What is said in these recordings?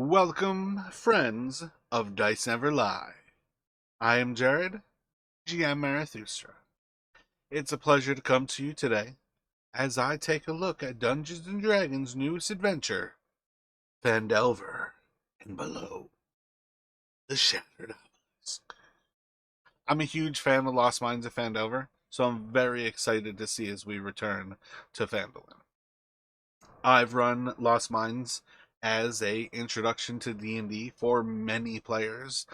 Welcome, friends of Dice Never Lie. I am Jared, GM Marathustra. It's a pleasure to come to you today as I take a look at Dungeons & Dragons' newest adventure, Phandelver and Below, the Shattered Obelisk. I'm a huge fan of Lost Mines of Phandelver, so I'm very excited to see as we return to Phandalin. I've run Lost Mines as a introduction to D&D for many players,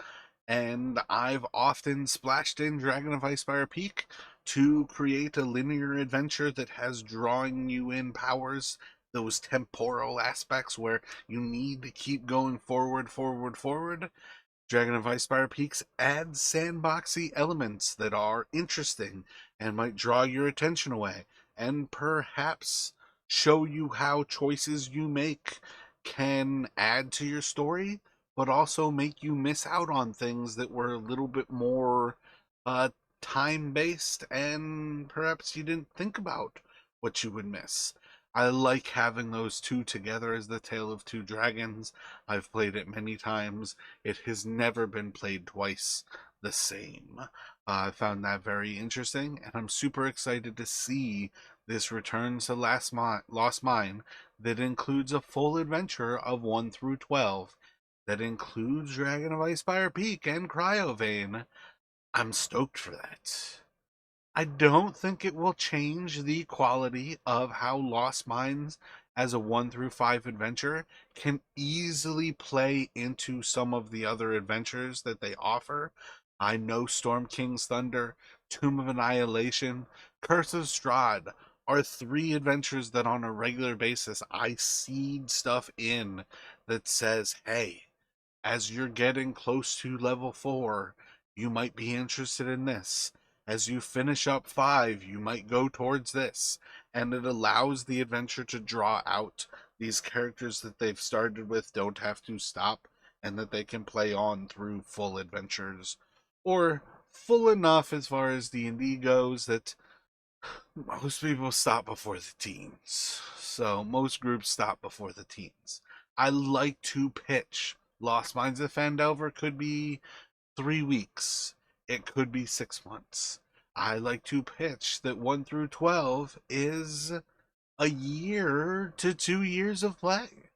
and I've often splashed in Dragon of Icefire Peak to create a linear adventure that has drawing you in powers, those temporal aspects where you need to keep going forward. Dragon of Icefire Peaks adds sandboxy elements that are interesting and might draw your attention away, and perhaps show you how choices you make can add to your story, but also make you miss out on things that were a little bit more uh, time based, and perhaps you didn't think about what you would miss. I like having those two together as the tale of two dragons. I've played it many times. It has never been played twice the same. I found that very interesting, and I'm super excited to see this return to Lost Mine that includes a full adventure of 1 through 12, that includes Dragon of Icefire Peak and Cryovane. I'm stoked for that. I don't think it will change the quality of how Lost Mines as a 1 through 5 adventure can easily play into some of the other adventures that they offer. I know Storm King's Thunder, Tomb of Annihilation, Curse of Strahd are three adventures that on a regular basis I seed stuff in that says, hey, as you're getting close to level 4, you might be interested in this. As you finish up 5, you might go towards this. And it allows the adventure to draw out these characters that they've started with, don't have to stop, and that they can play on through full adventures. Or full enough as far as D&D goes that most people stop before the teens. So most groups stop before the teens. I like to pitch. Lost Mines of Phandelver could be 3 weeks. It could be 6 months. I like to pitch that 1 through 12 is a year to 2 years of play.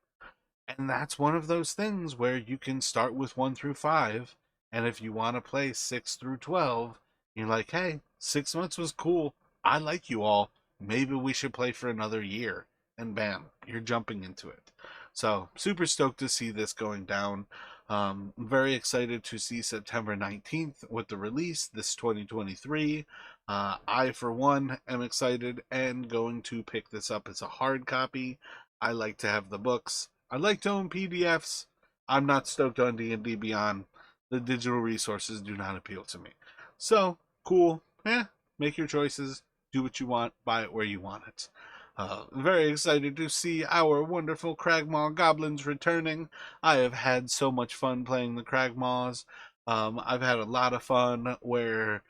And that's one of those things where you can start with 1 through 5. And if you want to play 6 through 12, you're like, hey, 6 months was cool. I like you all. Maybe we should play for another year. And bam, you're jumping into it. So, super stoked to see this going down. Very excited to see September 19th with the release, this 2023. I, for one, am excited and going to pick this up as a hard copy. I like to have the books. I like to own PDFs. I'm not stoked on D&D Beyond. The digital resources do not appeal to me. So, cool. Make your choices. Do what you want. Buy it where you want it. Very excited to see our wonderful Cragmaw goblins returning. I have had so much fun playing the Cragmaws. I've had a lot of fun where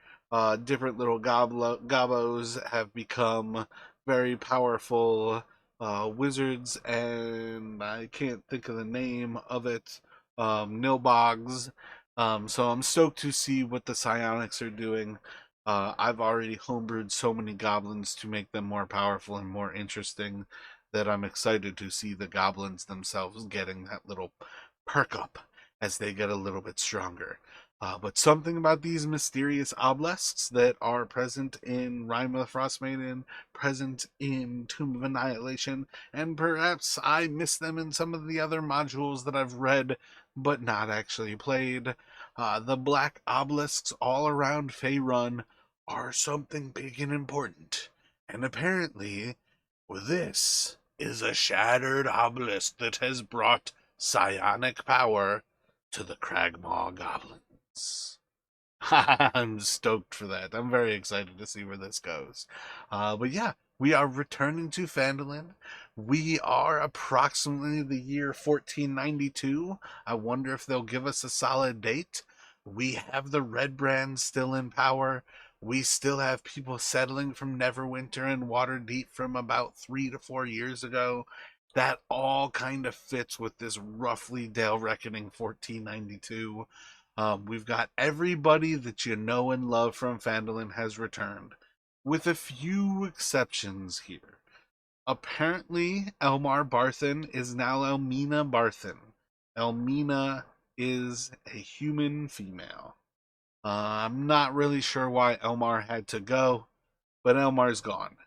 different little gobos have become very powerful wizards, and I can't think of the name of it. Nilbogs. So I'm stoked to see what the psionics are doing. I've already homebrewed so many goblins to make them more powerful and more interesting that I'm excited to see the goblins themselves getting that little perk up as they get a little bit stronger. But something about these mysterious obelisks that are present in Rime of the Frostmaiden, present in Tomb of Annihilation, and perhaps I missed them in some of the other modules that I've read but not actually played. The black obelisks all around Faerun are something big and important. And apparently, this is a shattered obelisk that has brought psionic power to the Cragmaw goblins. I'm stoked for that. I'm very excited to see where this goes. But yeah, we are returning to Phandalin. We are approximately the year 1492. I wonder if they'll give us a solid date. We have the Red Brand still in power. We still have people settling from Neverwinter and Waterdeep from about 3 to 4 years ago. that all kind of fits with this roughly Dale Reckoning 1492. We've got everybody that you know and love from Phandalin has returned, with a few exceptions here. Apparently, Elmar Barthen is now Elmina Barthen. Elmina is a human female. I'm not really sure why Elmar had to go, but Elmar's gone.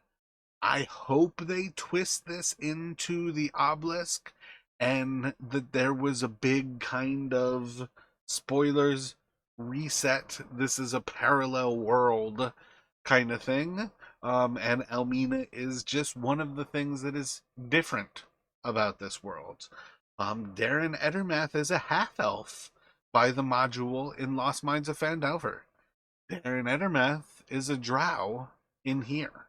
I hope they twist this into the obelisk and that there was a big kind of spoilers reset. This is a parallel world kind of thing. And Elmina is just one of the things that is different about this world. Darren Edermath is a half elf by the module in Lost Mines of Phandelver. Darren Edermath is a drow in here.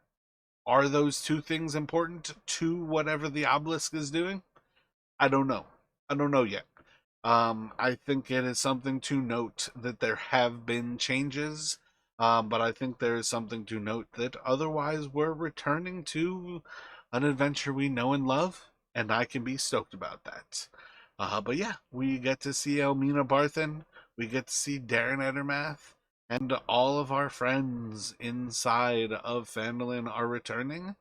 Are those two things important to whatever the obelisk is doing? I don't know. I don't know yet. I think it is something to note that there have been changes, but I think there is something to note that otherwise we're returning to an adventure we know and love, and I can be stoked about that. But yeah, we get to see Elmina Barthen, we get to see Darren Edermath, and all of our friends inside of Phandalin are returning.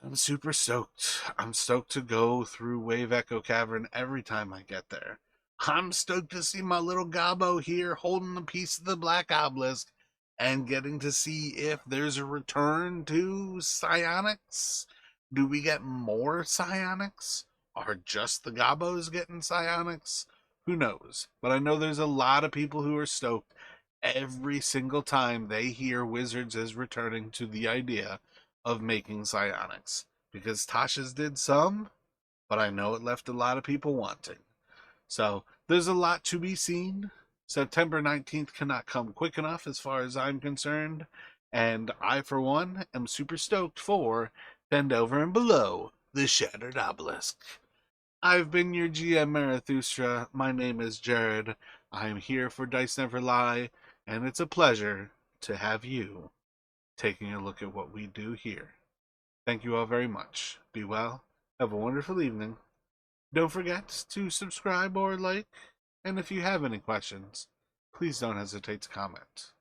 I'm super stoked. I'm stoked to go through Wave Echo Cavern every time I get there. I'm stoked to see my little Gobbo here holding a piece of the Black Obelisk and getting to see if there's a return to psionics. Do we get more psionics? Are just the Gobbos getting psionics? Who knows? But I know there's a lot of people who are stoked every single time they hear Wizards is returning to the idea of making psionics, because Tasha's did some, but I know it left a lot of people wanting. So there's a lot to be seen. September 19th cannot come quick enough as far as I'm concerned, and I, for one, am super stoked for Phandelver Below, the Shattered Obelisk. I've been your GM Marathustra. My name is Jared. I am here for Dice Never Lie, and it's a pleasure to have you taking a look at what we do here. Thank you all very much. Be well. Have a wonderful evening. Don't forget to subscribe or like, and if you have any questions, please don't hesitate to comment.